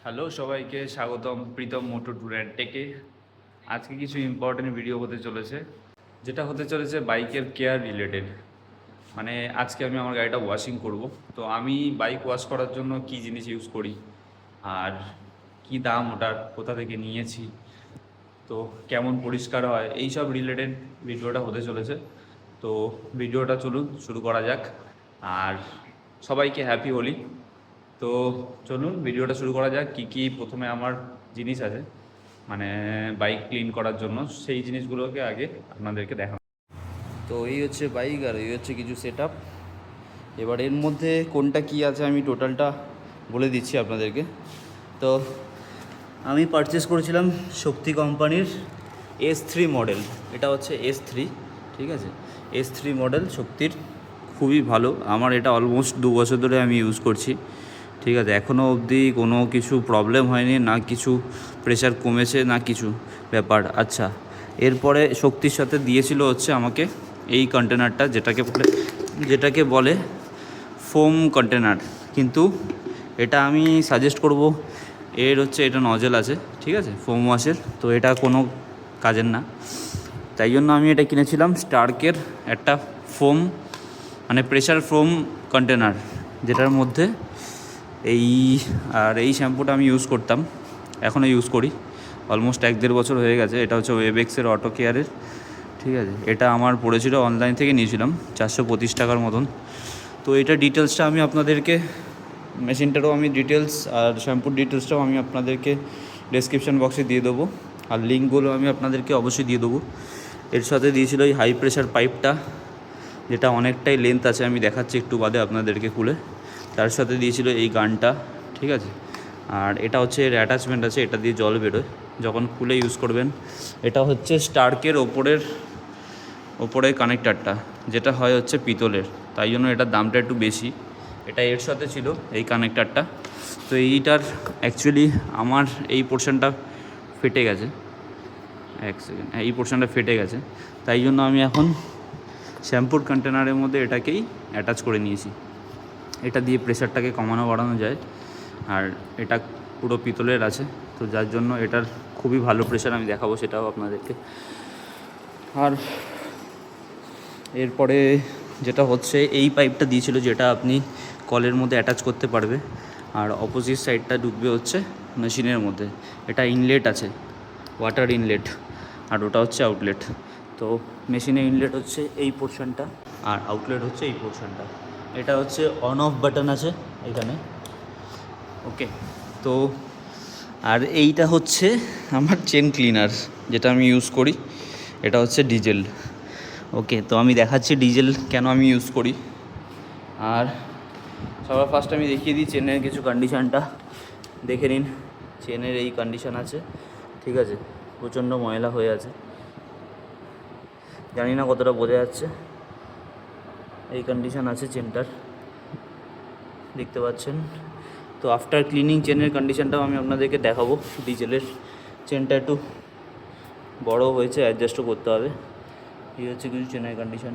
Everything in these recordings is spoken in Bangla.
হ্যালো সবাইকে স্বাগতম প্রীতম মোটো ট্যুর অ্যান্ড টেকে। আজকে কিছু ইম্পর্টেন্ট ভিডিও হতে চলেছে, যেটা হতে চলেছে বাইকের কেয়ার রিলেটেড। মানে আজকে আমি আমার গাড়িটা ওয়াশিং করব। তো আমি বাইক ওয়াশ করার জন্য কি জিনিস ইউজ করি আর কি দাম ওটার, কোথা থেকে নিয়েছি, তো কেমন পরিষ্কার হয়, এই সব রিলেটেড ভিডিওটা হতে চলেছে। তো ভিডিওটা চলুন শুরু করা যাক। আর সবাইকে হ্যাপি হোলি। তো চলুন ভিডিওটা শুরু করা যাক। কী প্রথমে আমার জিনিস আছে মানে বাইক ক্লিন করার জন্য, সেই জিনিসগুলোকে আগে আপনাদেরকে দেখাবো। তো এই হচ্ছে বাইক আর এই হচ্ছে কিছু সেট আপ। এবার এর মধ্যে কোনটা কি আছে আমি টোটালটা বলে দিচ্ছি আপনাদেরকে। তো আমি পারচেস করেছিলাম শক্তি কোম্পানির S3 মডেল। এটা হচ্ছে S3, ঠিক আছে, S3 মডেল শক্তির, খুবই ভালো। আমার এটা অলমোস্ট 2 বছর ধরে আমি ইউজ করছি, ঠিক আছে। এখনও অবধি কোনো কিছু প্রবলেম হয়নি, না কিছু প্রেশার কমেছে, না কিছু ব্যাপার। আচ্ছা, এরপরে শক্তির সাথে দিয়েছিল হচ্ছে আমাকে এই কন্টেনারটা, যেটাকে বলে ফোম কন্টেনার। কিন্তু এটা আমি সাজেস্ট করব, এর হচ্ছে এটা নজেল আছে, ঠিক আছে, ফোম ওয়াশের, তো এটা কোনো কাজের না। তাই জন্য আমি এটা কিনেছিলাম স্টার্কের একটা ফোম, মানে প্রেশার ফোম কন্টেনার, যেটার মধ্যে এই শ্যাম্পুটা আমি ইউজ করতাম, এখনও ইউজ করি, অলমোস্ট 1-1.5 বছর হয়ে গেছে। এটা হচ্ছে ওয়েবেক্সের অটো কেয়ারের, ঠিক আছে। এটা আমার পড়েছিল, অনলাইন থেকে নিয়েছিলাম 425 টাকার মতন। তো এটা ডিটেলসটা আমি আপনাদেরকে, মেশিনটারও আমি ডিটেলস আর শ্যাম্পুর ডিটেলসটাও আমি আপনাদেরকে ডেসক্রিপশান বক্সে দিয়ে দেবো, আর লিঙ্কগুলো আমি আপনাদেরকে অবশ্যই দিয়ে দেবো। এর সাথে দিয়েছিল এই হাই প্রেশার পাইপটা, যেটা অনেকটাই লেন্থ আছে, আমি দেখাচ্ছি একটু বাদে আপনাদেরকে খুলে। তার সাথে দিয়েছিল এই গানটা, ঠিক আছে। আর এটা হচ্ছে এর অ্যাটাচমেন্ট আছে, এটা দিয়ে জল বেরোয় যখন খুলে ইউজ করবেন। এটা হচ্ছে স্টার্কের ওপরের কানেক্টারটা, যেটা হয় হচ্ছে পিতলের, তাই জন্য এটার দামটা একটু বেশি। এটা এর সাথে ছিল এই কানেক্টারটা। তো এইটার অ্যাকচুয়ালি আমার এই পোর্শনটা ফেটে গেছে, এক সেকেন্ড, এই পোর্শনটা ফেটে গেছে, তাই জন্য আমি এখন শ্যাম্পুর কন্টেনারের মধ্যে এটাকেই অ্যাটাচ করে নিয়েছি। এটা দিয়ে প্রেশারটাকে কমানো বাড়ানো যায়, আর এটা পুরো পিতলের আছে, তো যার জন্য এটার খুবই ভালো প্রেশার, আমি দেখাবো সেটাও আপনাদেরকে। আর এরপরে যেটা হচ্ছে এই পাইপটা দিয়েছিল, যেটা আপনি কলের মধ্যে অ্যাটাচ করতে পারবে, আর অপোজিট সাইডটা ঢুকবে হচ্ছে মেশিনের মধ্যে। এটা ইনলেট আছে, ওয়াটার ইনলেট, আর ওটা হচ্ছে আউটলেট। তো মেশিনে ইনলেট হচ্ছে এই পোর্শনটা, আর আউটলেট হচ্ছে এই পোর্শনটা। এটা হচ্ছে অন অফ বাটন আছে এখানে, ওকে। তো আর এইটা হচ্ছে আমার চেন ক্লিনার, যেটা আমি ইউজ করি, এটা হচ্ছে ডিজেল, ওকে। তো আমি দেখাচ্ছি ডিজেল কেন আমি ইউজ করি। আর সবার ফার্স্ট আমি দেখিয়ে দিই চেনের কিছু কন্ডিশানটা, দেখে নিন। চেনের এই কন্ডিশান আছে, ঠিক আছে, প্রচণ্ড ময়লা হয়ে আছে, জানি না কতটা বোঝা যাচ্ছে। এই কন্ডিশান আছে চেনটার, দেখতে পাচ্ছেন। তো আফটার ক্লিনিং চেনের কন্ডিশানটাও আমি আপনাদেরকে দেখাবো। ডিজেলের চেনটা একটু বড় হয়েছে, অ্যাডজাস্টও করতে হবে। এই হচ্ছে কিছু চেনের কন্ডিশান।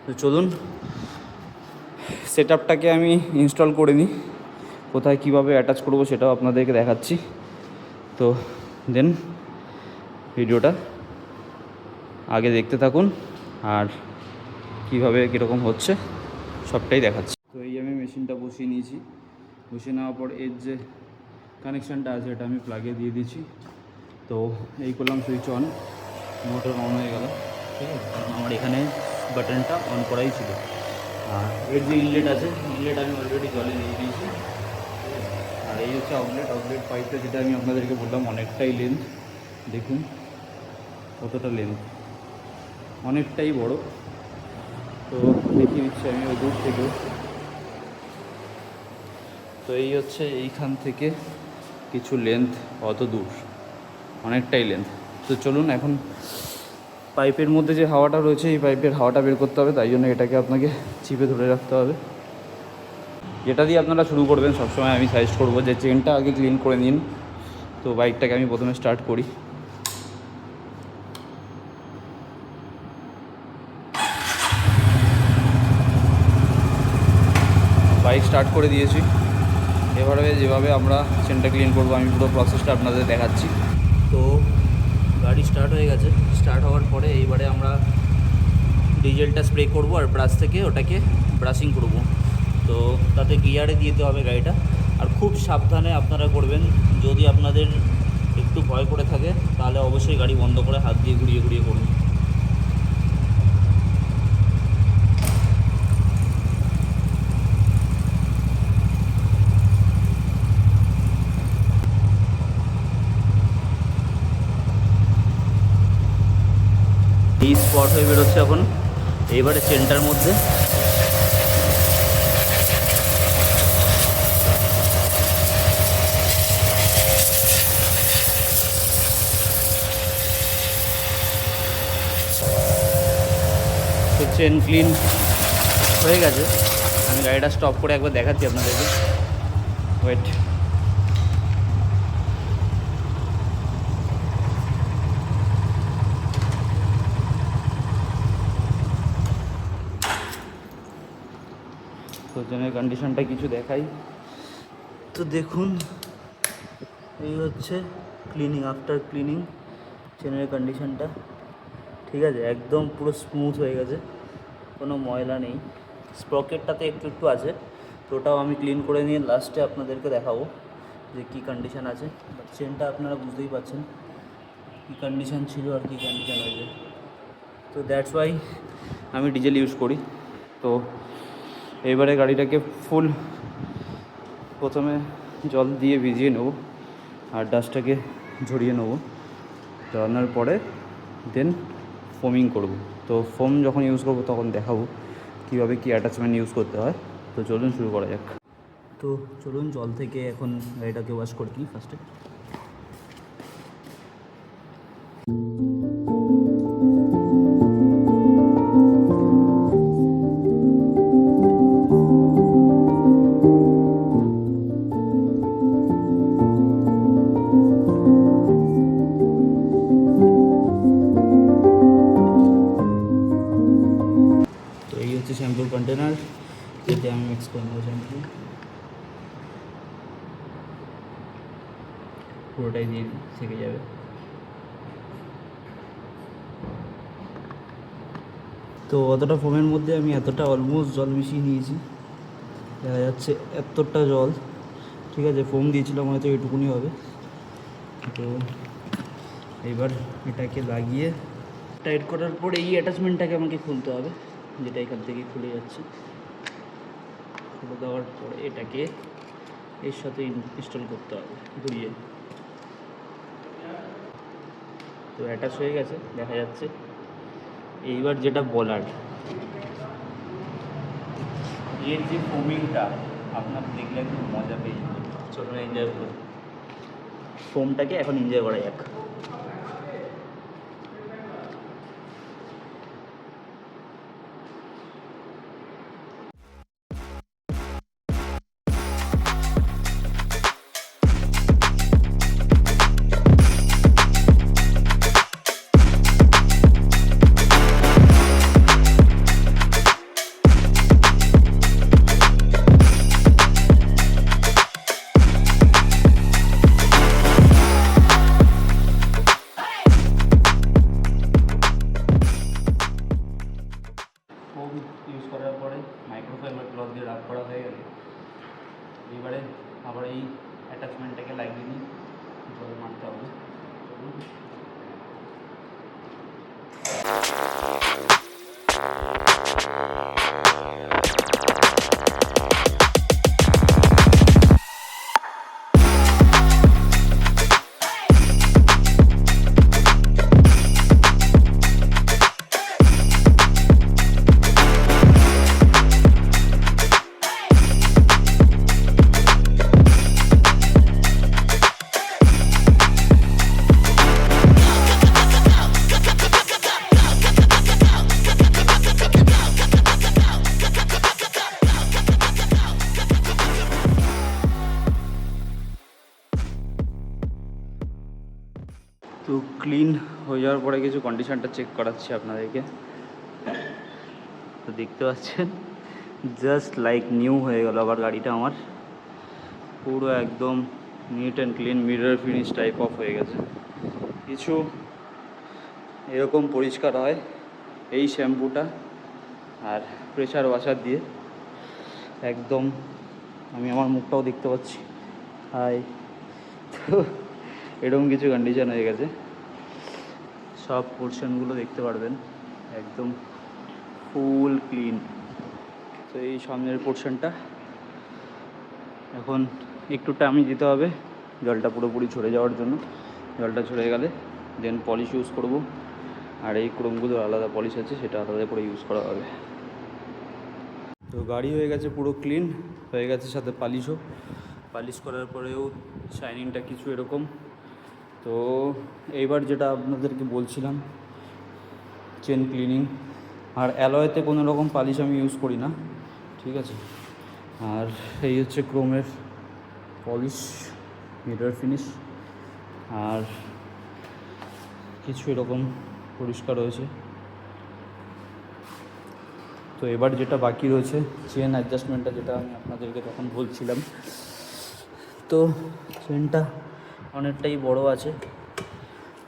তো চলুন সেট আপটাকে আমি ইনস্টল করে নিই, কোথায় কীভাবে অ্যাটাচ করবো সেটাও আপনাদেরকে দেখাচ্ছি। তো দেন ভিডিওটা আগে দেখতে থাকুন, আর কীভাবে কীরকম হচ্ছে সবটাই দেখাচ্ছি। তো এই আমি মেশিনটা বসিয়ে নিয়েছি, বসিয়ে নেওয়ার পর এর যে কানেকশানটা আছে এটা আমি প্লাগে দিয়ে দিচ্ছি। তো এই করলাম সুইচ অন, মোটর অন হয়ে গেল, ঠিক আছে। আমার এখানে বাটনটা অন করাই ছিল। আর এর যে ইনলেট আছে, ইনলেট আমি অলরেডি জলে দিয়ে দিয়েছি। আর এই হচ্ছে আউটলেট পাইপটা, যেটা আমি আপনাদেরকে বললাম অনেকটাই লেন্থ, দেখুন কতটা লেন্থ, অনেকটাই বড়। তো দেখিয়ে দিচ্ছি আমি ওই দূর থেকেও। তো এই হচ্ছে এইখান থেকে কিছু লেন্থ, অত দূর, অনেকটাই লেন্থ। তো চলুন এখন পাইপের মধ্যে যে হাওয়াটা রয়েছে, এই পাইপের হাওয়াটা বের করতে হবে, তাই জন্য এটাকে আপনাকে চিপে ধরে রাখতে হবে। যেটা দিয়ে আপনারা শুরু করবেন সবসময় আমি সাজেস্ট করবো যে চেনটা আগে ক্লিন করে নিন। তো বাইকটাকে আমি প্রথমে স্টার্ট করি। বাইক স্টার্ট করে দিয়েছি, এবারে যেভাবে আমরা চেনটা ক্লিন করবো আমি পুরো প্রসেসটা আপনাদের দেখাচ্ছি। তো গাড়ি স্টার্ট হয়ে গেছে। স্টার্ট হওয়ার পরে এইবারে আমরা ডিজেলটা স্প্রে করব আর ব্রাশ থেকে ওটাকে ব্রাশিং করব। তো তাতে গিয়ারে দিতে হবে গাড়িটা, আর খুব সাবধানে আপনারা করবেন। যদি আপনাদের একটু ভয় করে থাকে তাহলে অবশ্যই গাড়ি বন্ধ করে হাত দিয়ে ঘুরিয়ে ঘুরিয়ে করুন। এই স্পট হয়ে বেরোচ্ছে এখন এইবারে চেনটার মধ্যে। তো চেন ক্লিন হয়ে গেছে। আমি গাড়িটা স্টপ করে একবার দেখাচ্ছি আপনাদেরকে। ওয়েট। তো চেনের কন্ডিশনটা কিছু দেখাই। তো দেখুন, এই হচ্ছে ক্লিনিং, আফটার ক্লিনিং চেনের কন্ডিশনটা। ঠিক আছে, একদম পুরো স্মুথ হয়ে গেছে, কোনো ময়লা নেই। স্প্রকেটটাতে একটু একটু আছে, তো ওটাও আমি ক্লিন করে নিয়ে লাস্টে আপনাদেরকে দেখাবো যে কী কন্ডিশান আছে। বাট চেনটা আপনারা বুঝতেই পারছেন কী কন্ডিশান ছিল আর কী কন্ডিশান হয়েছে। তো দ্যাটস ওয়াই আমি ডিজেল ইউজ করি। তো এবারে গাড়িটাকে ফুল প্রথমে জল দিয়ে ভিজিয়ে নেব আর ডাস্টটাকে ঝরিয়ে নেব। ঝরানোর পরে দেন ফোমিং করব। তো ফোম যখন ইউজ করব তখন দেখাবো কীভাবে কী অ্যাটাচমেন্ট ইউজ করতে হয়। তো চলুন শুরু করা যাক। তো চলুন জল থেকে এখন গাড়িটাকে ওয়াশ করে নিই ফার্স্টে। শ্যাম্পুর কন্টেনার, এতে আমি মিক্স করে নেবো শ্যাম্পু, পুরোটাই দিয়ে থেকে যাবে। তো অতটা ফোমের মধ্যে আমি এতটা অলমোস্ট জল মিশিয়ে নিয়েছি, দেখা যাচ্ছে এতটা জল। ঠিক আছে, ফোম দিয়েছিলাম হয়তো এটুকুনি হবে। তো এবার এটাকে লাগিয়ে টাইট করার পরে এই অ্যাটাচমেন্টটাকে আমাকে খুলতে হবে, যেটা এখান থেকে খুলে যাচ্ছে। খুলে দেওয়ার পরে এটাকে এর সাথে ইনস্টল করতে হবে ঘুরিয়ে। তো অ্যাটাচ হয়ে গেছে দেখা যাচ্ছে। এইবার যেটা বলার, এর যে ফোমিংটা আপনার দেখলে একটু মজা পেয়ে যাবে। চলুন এনজয় করুন, ফোমটাকে এখন এনজয় করা যাক। ইউজ করার পরে মাইক্রোফাইবার ক্লথ দিয়ে রাব করা হয়ে গেলে এবারে আবার এই অ্যাটাচমেন্টটাকে লাগিয়ে নিই, জল মারতে হবে। তো ক্লিন হয়ে যাওয়ার পরে কিছু কন্ডিশনটা চেক করাচ্ছি আপনাদেরকে। তো দেখতে পাচ্ছেন জাস্ট লাইক নিউ হয়ে গেল আবার গাড়িটা আমার। পুরো একদম neat and clean mirror finish type of হয়ে গেছে। কিছু এরকম পরিষ্কার হয় এই শ্যাম্পুটা আর প্রেশার ওয়াশার দিয়ে। একদম আমি আমার মুখটাও দেখতে পাচ্ছি, হাই। তো এরকম কিছু কন্ডিশন হয়ে গেছে, সব পোর্শনগুলো দেখতে পারবেন একদম ফুল ক্লিন। তো এই সামনের পোর্শনটা এখন একটু টাইমই দিতে হবে জলটা পুরোপুরি ঝরে যাওয়ার জন্য। জলটা ঝরে গেলে দেন পলিশ ইউজ করব, আর এই ক্রোমগুলোর আলাদা পলিশ আছে, সেটা আলাদা করে ইউজ করা হবে। তো গাড়ি হয়ে গেছে পুরো ক্লিন হয়ে গেছে, সাথে পালিশও। পালিশ করার পরেও শাইনিংটা কিছু এরকম। তো এইবার যেটা আপনাদেরকে বলছিলাম, চেন ক্লিনিং। আর অ্যালয়েতে কোনো রকম পালিশ আমি ইউজ করি না, ঠিক আছে। আর এই হচ্ছে ক্রোমের পলিশ, মিরর ফিনিশ, আর কিছু এরকম পরিষ্কার হয়েছে। তো এবার যেটা বাকি রয়েছে চেন অ্যাডজাস্টমেন্টটা, যেটা আমি আপনাদেরকে তখন বলছিলাম। তো চেনটা অনেকটাই বড় আছে,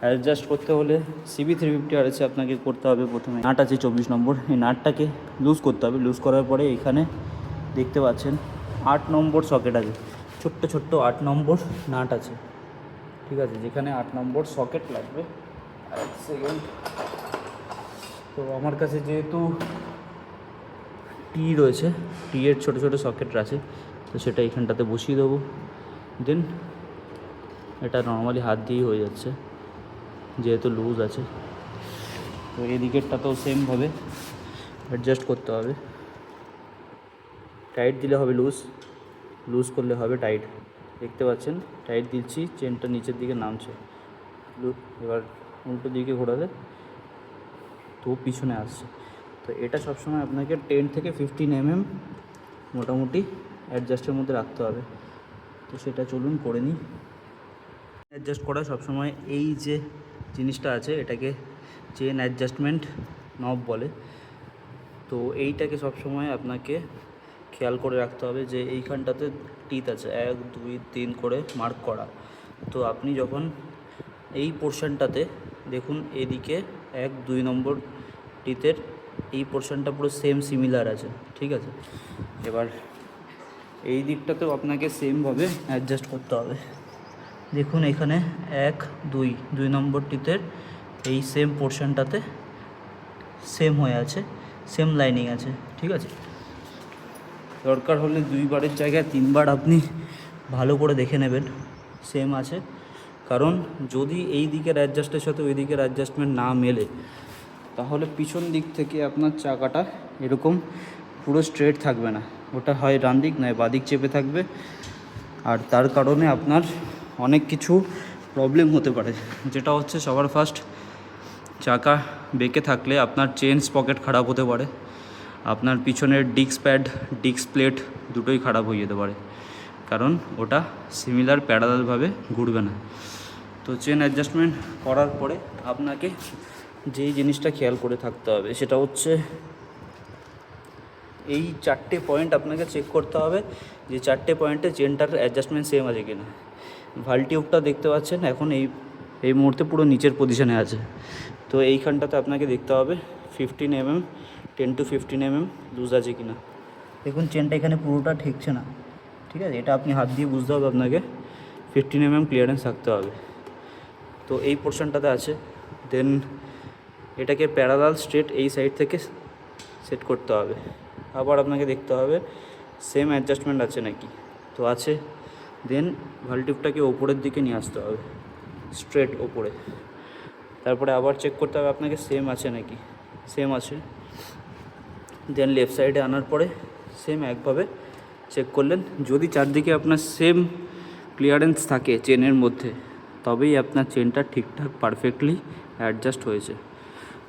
অ্যাডজাস্ট করতে হলে CB350 RS আপনাকে করতে হবে। প্রথমে নাট আছে 24 নম্বর, এই নাটটাকে লুজ করতে হবে। লুজ করার পরে এখানে দেখতে পাচ্ছেন 8 নম্বর সকেট আছে, ছোট্ট ছোট্ট 8 নম্বর নাট আছে, ঠিক আছে, যেখানে 8 নম্বর সকেট লাগবে। এক সেকেন্ড। তো আমার কাছে যেহেতু টি রয়েছে, টি এর ছোটো ছোটো সকেট আছে, তো সেটা এখানটাতে বসিয়ে দেবো। দেন এটা নর্মালি হাত দিয়েই হয়ে যাচ্ছে যেহেতু লুজ আছে। তো এই দিকেরটাতেও সেমভাবে অ্যাডজাস্ট করতে হবে। টাইট দিলে হবে লুজ, লুজ করলে হবে টাইট। দেখতে পাচ্ছেন টাইট দিচ্ছি, চেনটা নিচের দিকে নামছে। এবার উল্টো দিকে ঘোরালে তো পিছনে আসছে। তো এটা সবসময় আপনাকে 10 থেকে 15 mm মোটামুটি অ্যাডজাস্টের মধ্যে রাখতে হবে। তো সেটা চলুন করে নিই। অ্যাডজাস্ট করা সবসময় এই যে জিনিসটা আছে এটাকে চেন অ্যাডজাস্টমেন্ট নব বলে। তো এইটাকে সবসময় আপনাকে খেয়াল করে রাখতে হবে যে এইখানটাতে টিথ আছে 1 2 3 করে মার্ক করা। তো আপনি যখন এই পোর্শনটাতে দেখুন, এদিকে 1 2 নম্বর টিথের এই পোর্শনটা পুরো সেম সিমিলার আছে, ঠিক আছে। এবার এই দিকটাতেও আপনাকে সেমভাবে অ্যাডজাস্ট করতে হবে। দেখুন এখানে 1 2 নম্বর টিথের এই সেম পোর্শনটাতে সেম হয়ে আছে, সেম লাইনিং আছে, ঠিক আছে। দরকার হলে 2 বারের জায়গায় 3 বার আপনি ভালো করে দেখে নেবেন সেম আছে। কারণ যদি এই দিকের অ্যাডজাস্টের সাথে ওই দিকের অ্যাডজাস্টমেন্ট না মেলে, তাহলে পিছন দিক থেকে আপনার চাকাটা এরকম পুরো স্ট্রেট থাকবে না, ওটা হয় ডান দিক নয় বাঁ দিক চেপে থাকবে। আর তার কারণে আপনার অনেক কিছু প্রবলেম হতে পারে, যেটা হচ্ছে সবার ফার্স্ট, চাকা বেঁকে থাকলে আপনার চেন স্পকেট খারাপ হতে পারে, আপনার পিছনের ডিস্ক প্যাড ডিস্ক প্লেট দুটোই খারাপ হয়ে যেতে পারে, কারণ ওটা সিমিলার প্যারালালভাবে ঘুরবে না। তো চেন অ্যাডজাস্টমেন্ট করার পরে আপনাকে যেই জিনিসটা খেয়াল করে থাকতে হবে সেটা হচ্ছে এই 4টে পয়েন্ট আপনাকে চেক করতে হবে যে 4টে পয়েন্টে চেনটার অ্যাডজাস্টমেন্ট সেম আছে কিনা। ভাল টিউবটা দেখতে পাচ্ছেন এখন এই মুহূর্তে পুরো নিচের পজিশনে আছে। তো এইখানটাতে আপনাকে দেখতে হবে 15 mm 10 to 15 mm লুজ আছে কিনা। দেখুন চেনটা এখানে পুরোটা ঠেকছে না, ঠিক আছে, এটা আপনি হাত দিয়ে বুঝতে হবে আপনাকে 15 mm ক্লিয়ারেন্স থাকতে হবে। তো এই পোর্শনটাতে আছে। দেন এটাকে প্যারালাল স্ট্রেট এই সাইড থেকে সেট করতে হবে। আবার আপনাকে দেখতে হবে সেম অ্যাডজাস্টমেন্ট আছে নাকি। তো আছে। দেন ভালটিউবটাকে ওপরের দিকে নিয়ে আসতে হবে, স্ট্রেট ওপরে। তারপরে আবার চেক করতে হবে আপনাকে সেম আছে নাকি, সেম আছে। দেন লেফট সাইডে আনার পরে সেম একভাবে চেক করলেন। যদি চারদিকে আপনার সেম ক্লিয়ারেন্স থাকে চেনের মধ্যে, তবেই আপনার চেনটা ঠিকঠাক পারফেক্টলি অ্যাডজাস্ট হয়েছে।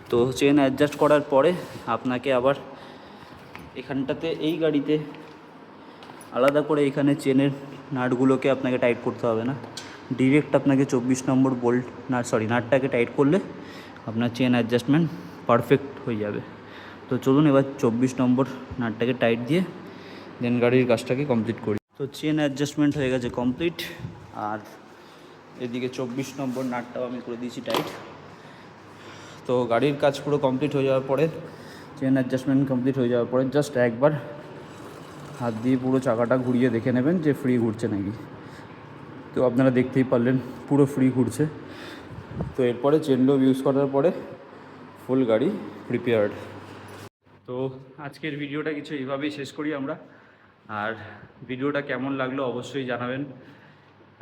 তো চেন অ্যাডজাস্ট করার পরে আপনাকে আবার এখানটাতে এই গাড়িতে আলাদা করে এখানে চেনের নাটগুলোকে আপনাকে টাইট করতে হবে না, ডিরেক্ট আপনাকে 24 নম্বর বোল্ট নাটটাকে টাইট করলে আপনার চেন অ্যাডজাস্টমেন্ট পারফেক্ট হয়ে যাবে। তো চলুন এবার 24 নম্বর নাটটাকে টাইট দিয়ে দেন গাড়ির কাজটাকে কমপ্লিট করি। তো চেন অ্যাডজাস্টমেন্ট হয়ে গেছে কমপ্লিট, আর এদিকে 24 নম্বর নাটটাও আমি করে দিয়েছি টাইট। তো গাড়ির কাজ পুরো কমপ্লিট হয়ে যাওয়ার পরে, চেন অ্যাডজাস্টমেন্ট কমপ্লিট হয়ে যাওয়ার পরে জাস্ট একবার হাত দিয়ে পুরো চাকাটা ঘুরিয়ে দেখে নেবেন যে ফ্রি ঘুরছে নাকি। তো আপনারা দেখতেই পারলেন পুরো ফ্রি ঘুরছে। তো এরপরে চেন লোব ইউজ করার পরে ফুল গাড়ি প্রিপেয়ার্ড। তো আজকের ভিডিওটা কিছু এইভাবেই শেষ করি আমরা। আর ভিডিওটা কেমন লাগলো অবশ্যই জানাবেন।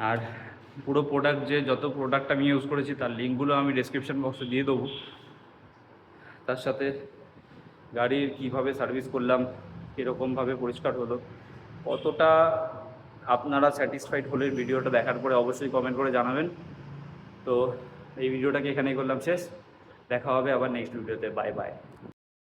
আর পুরো প্রোডাক্ট, যে যত প্রোডাক্ট আমি ইউজ করেছি তার লিঙ্কগুলো আমি ডেসক্রিপশন বক্সে দিয়ে দেবো। তার সাথে গাড়ির কীভাবে সার্ভিস করলাম, কীরকমভাবে পরিষ্কার হলো, কতটা আপনারা স্যাটিসফাইড হলে ভিডিওটা দেখার পরে অবশ্যই কমেন্ট করে জানাবেন। তো এই ভিডিওটাকে এখানেই করলাম শেষ। দেখা হবে আবার নেক্সট ভিডিওতে। Bye bye.